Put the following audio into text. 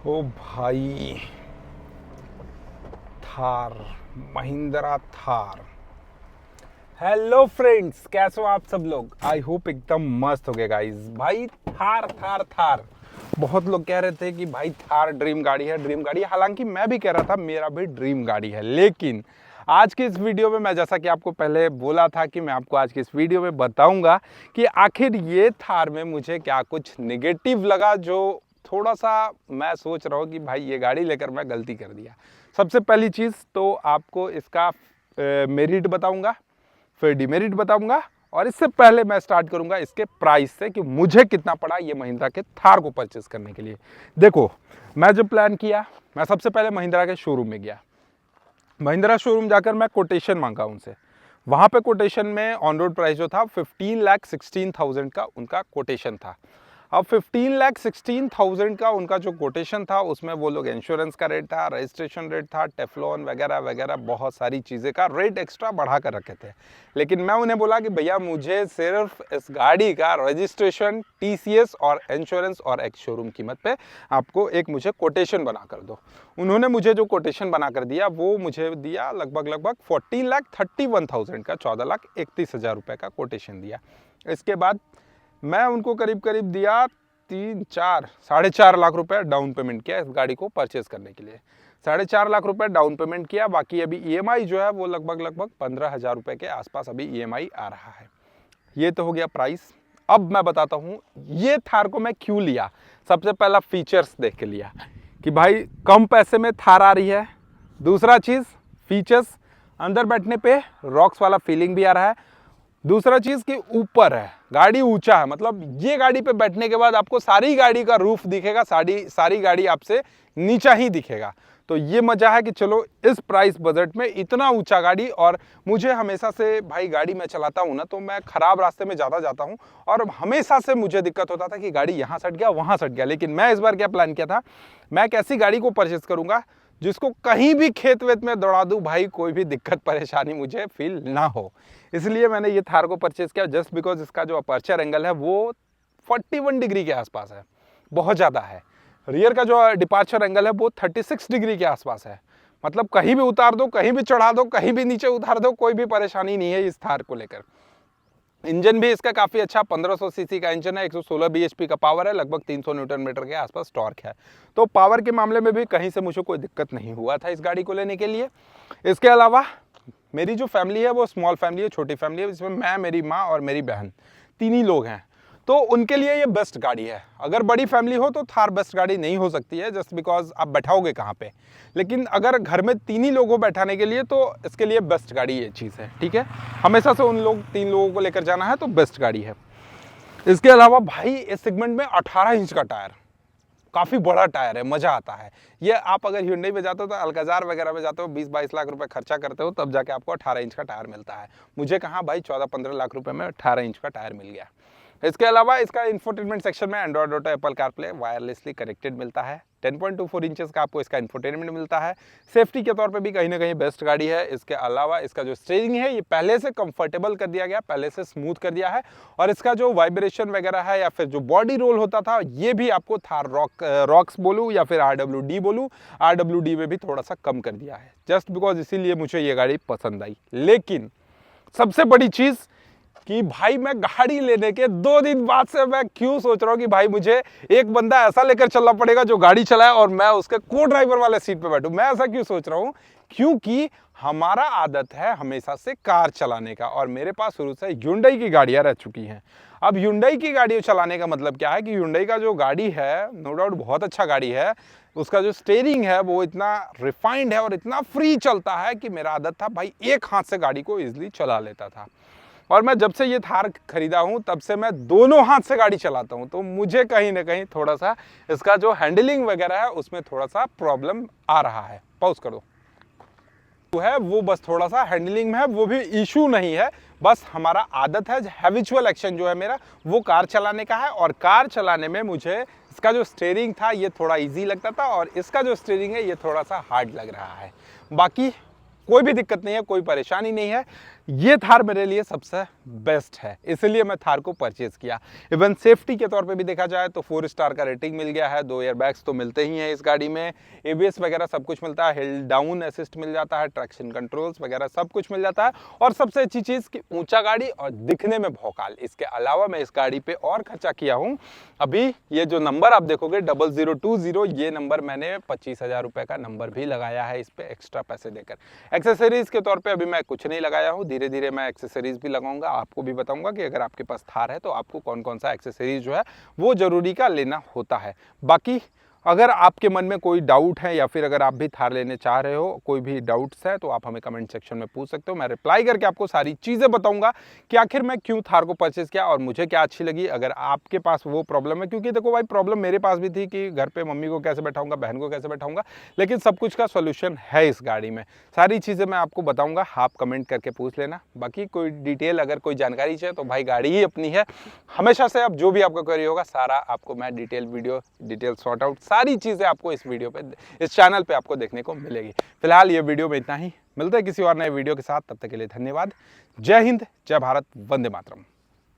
ओ भाई, Thar, Mahindra Thar. Hello friends, कैसे हो आप सब लोग। आई होप एकदम मस्त हो गए गाइस। भाई थार थार थार, बहुत लोग कह रहे थे कि भाई थार ड्रीम गाड़ी है, ड्रीम गाड़ी है। हालांकि मैं भी कह रहा था मेरा भी ड्रीम गाड़ी है, लेकिन आज की इस वीडियो में मैं, जैसा कि आपको पहले बोला था कि मैं आपको आज की इस वीडियो में बताऊंगा कि आखिर ये थार में मुझे क्या कुछ नेगेटिव लगा, जो थोड़ा सा मैं सोच रहा हूँ कि भाई ये गाड़ी लेकर मैं गलती कर दिया। सबसे पहली चीज़ तो आपको इसका मेरिट बताऊंगा, फिर डिमेरिट बताऊंगा, और इससे पहले मैं स्टार्ट करूंगा इसके प्राइस से कि मुझे कितना पड़ा ये महिंद्रा के थार को परचेस करने के लिए। देखो, मैं जो प्लान किया, मैं सबसे पहले महिंद्रा के शोरूम में गया। महिंद्रा शोरूम जाकर मैं कोटेशन मांगा उनसे। वहाँ पे कोटेशन में ऑन रोड प्राइस जो था 15,16,000 का उनका कोटेशन था। अब 15,16,000 का उनका जो कोटेशन था, उसमें वो लोग इंश्योरेंस का रेट था, रजिस्ट्रेशन रेट था, टेफ्लॉन वगैरह वगैरह बहुत सारी चीज़ें का रेट एक्स्ट्रा बढ़ा कर रखे थे। लेकिन मैं उन्हें बोला कि भैया मुझे सिर्फ इस गाड़ी का रजिस्ट्रेशन, टीसीएस और इंश्योरेंस और एक शोरूम कीमत पे आपको एक मुझे कोटेशन बना कर दो। उन्होंने मुझे जो कोटेशन बना कर दिया वो मुझे दिया लगभग 14,31,000 का, 14,31,000 रुपये का कोटेशन दिया। इसके बाद मैं उनको करीब करीब दिया 3-4 साढ़े 4 लाख रुपए डाउन पेमेंट किया इस गाड़ी को परचेज करने के लिए। 4.5 लाख रुपए डाउन पेमेंट किया। बाकी अभी ईएमआई जो है वो लगभग 15,000 रुपये के आसपास अभी ईएमआई आ रहा है। ये तो हो गया प्राइस। अब मैं बताता हूँ ये थार को मैं क्यों लिया। सबसे पहला फीचर्स देख के लिया कि भाई कम पैसे में थार आ रही है। दूसरा चीज़ फीचर्स, अंदर बैठने पे रॉक्स वाला फीलिंग भी आ रहा है। दूसरा चीज कि ऊपर है, गाड़ी ऊंचा है, मतलब ये गाड़ी पे बैठने के बाद आपको सारी गाड़ी का रूफ दिखेगा, सारी गाड़ी आपसे नीचा ही दिखेगा। तो ये मजा है कि चलो इस प्राइस बजट में इतना ऊंचा गाड़ी। और मुझे हमेशा से भाई गाड़ी मैं चलाता हूँ ना, तो मैं खराब रास्ते में ज़्यादा जाता हूँ और हमेशा से मुझे दिक्कत होता था कि गाड़ी यहाँ सट गया वहाँ सट गया। लेकिन मैं इस बार क्या प्लान किया था, मैं एक ऐसी गाड़ी को परचेस करूंगा जिसको कहीं भी खेत वेत में दौड़ा दूं, भाई कोई भी दिक्कत परेशानी मुझे फील ना हो। इसलिए मैंने ये थार को परचेज किया, जस्ट बिकॉज इसका जो अपर्चर एंगल है वो 41 डिग्री के आसपास है, बहुत ज़्यादा है। रियर का जो डिपार्चर एंगल है वो 36 डिग्री के आसपास है। मतलब कहीं भी उतार दो, कहीं भी चढ़ा दो, कहीं भी नीचे उतार दो, कोई भी परेशानी नहीं है इस थार को लेकर। इंजन भी इसका काफ़ी अच्छा 1500 सीसी का इंजन है, 116 बीएचपी का पावर है, लगभग 300 न्यूटन मीटर के आसपास टॉर्क है। तो पावर के मामले में भी कहीं से मुझे कोई दिक्कत नहीं हुआ था इस गाड़ी को लेने के लिए। इसके अलावा मेरी जो फैमिली है वो स्मॉल फैमिली है, छोटी फैमिली है, जिसमें मैं, मेरी माँ और मेरी बहन, तीन ही लोग हैं। तो उनके लिए ये बेस्ट गाड़ी है। अगर बड़ी फैमिली हो तो थार बेस्ट गाड़ी नहीं हो सकती है, जस्ट बिकॉज आप बैठाओगे कहाँ पे। लेकिन अगर घर में तीन ही लोगों बैठाने के लिए तो इसके लिए बेस्ट गाड़ी ये चीज़ है, ठीक है। हमेशा से उन लोग तीन लोगों को लेकर जाना है तो बेस्ट गाड़ी है। इसके अलावा भाई इस सेगमेंट में 18 इंच का टायर, काफ़ी बड़ा टायर है, मज़ा आता है। ये आप अगर Hyundai में जाते हो तो अल्काजार वगैरह में जाते हो, 20-22 लाख रुपए खर्चा करते हो, तब जाके आपको 18 इंच का टायर मिलता है। मुझे कहाँ भाई 14-15 लाख रुपए में 18 इंच का टायर मिल गया। इसके अलावा इसका इंफोटेनमेंट सेक्शन में Android auto, Apple CarPlay wirelessly connected मिलता है। 10.24 इंचेस का आपको इसका इंफोटेनमेंट मिलता है। सेफ्टी के तौर पे भी कहीं ना कहीं बेस्ट गाड़ी है। इसके अलावा इसका जो स्टीयरिंग है ये पहले से कंफर्टेबल कर दिया गया, पहले से स्मूथ कर दिया है। और इसका जो वाइब्रेशन वगैरह है या फिर जो बॉडी रोल होता था, ये भी आपको थार रॉक्स बोलूँ या फिर RWD बोलूँ, RWD में भी थोड़ा सा कम कर दिया है, जस्ट बिकॉज इसीलिए मुझे ये गाड़ी पसंद आई। लेकिन सबसे बड़ी चीज़ कि भाई मैं गाड़ी लेने के 2 दिन बाद से मैं क्यों सोच रहा हूँ कि भाई मुझे एक बंदा ऐसा लेकर चलना पड़ेगा जो गाड़ी चलाए और मैं उसके को ड्राइवर वाले सीट पे बैठूं। मैं ऐसा क्यों सोच रहा हूँ, क्योंकि हमारा आदत है हमेशा से कार चलाने का, और मेरे पास शुरू से Hyundai की गाड़ियाँ रह चुकी हैं। अब Hyundai की गाड़ी चलाने का मतलब क्या है कि Hyundai का जो गाड़ी है, नो डाउट बहुत अच्छा गाड़ी है। उसका जो स्टीयरिंग है वो इतना रिफाइंड है और इतना फ्री चलता है कि मेरा आदत था भाई एक हाथ से गाड़ी को ईजिली चला लेता था। और मैं जब से ये थार खरीदा हूँ तब से मैं दोनों हाथ से गाड़ी चलाता हूँ, तो मुझे कहीं ना कहीं थोड़ा सा इसका जो हैंडलिंग वगैरह है उसमें थोड़ा सा प्रॉब्लम आ रहा है। पॉज कर दो। है वो बस थोड़ा सा हैंडलिंग में है, वो भी इशू नहीं है, बस हमारा आदत है, हैबिचुअल एक्शन जो है मेरा वो कार चलाने का है। और कार चलाने में मुझे इसका जो स्टीयरिंग था ये थोड़ा इजी लगता था और इसका जो स्टीयरिंग है ये थोड़ा सा हार्ड लग रहा है। बाकी कोई भी दिक्कत नहीं है, कोई परेशानी नहीं है। ये थार मेरे लिए सबसे बेस्ट है, इसलिए मैं थार को परचेज किया। इवन सेफ्टी के तौर पे भी देखा जाए तो 4 स्टार का रेटिंग मिल गया है, 2 एयरबैग्स तो मिलते ही हैं इस गाड़ी में, एबीएस वगैरह सब कुछ मिलता है, हिल डाउन असिस्ट मिल जाता है, ट्रैक्शन कंट्रोल्स वगैरह सब कुछ मिल जाता है। और सबसे अच्छी चीज़ कि ऊंचा गाड़ी और दिखने में भौकाल। इसके अलावा मैं इस गाड़ी पे और खर्चा किया हूँ। अभी ये जो नंबर आप देखोगे 0020, ये नंबर मैंने 25,000 रुपये का नंबर भी लगाया है इस पे एक्स्ट्रा पैसे देकर। एक्सेसरीज के तौर पे अभी मैं कुछ नहीं लगाया हूँ, धीरे धीरे मैं एक्सेसरीज भी लगाऊंगा, आपको भी बताऊंगा कि अगर आपके पास थार है तो आपको कौन कौन सा एक्सेसरीज जो है वो जरूरी का लेना होता है। बाकी अगर आपके मन में कोई डाउट है या फिर अगर आप भी थार लेने चाह रहे हो, कोई भी डाउट्स है तो आप हमें कमेंट सेक्शन में पूछ सकते हो। मैं रिप्लाई करके आपको सारी चीज़ें बताऊंगा कि आखिर मैं क्यों थार को परचेज किया और मुझे क्या अच्छी लगी। अगर आपके पास वो प्रॉब्लम है, क्योंकि देखो भाई प्रॉब्लम मेरे पास भी थी कि घर पे मम्मी को कैसे बैठाऊंगा, बहन को कैसे बैठाऊंगा, लेकिन सब कुछ का सोल्यूशन है इस गाड़ी में। सारी चीज़ें मैं आपको बताऊँगा, आप कमेंट करके पूछ लेना। बाकी कोई डिटेल अगर कोई जानकारी चाहिए तो भाई गाड़ी ही अपनी है, हमेशा से अब जो भी आपका क्वेरी होगा सारा आपको मैं डिटेल सॉर्ट आउट सारी चीज़ें आपको इस वीडियो पे, इस चैनल पे आपको देखने को मिलेगी। फिलहाल ये वीडियो में इतना ही, मिलते हैं किसी और नए वीडियो के साथ, तब तक के लिए धन्यवाद। जय हिंद, जय भारत, वंदे मातरम।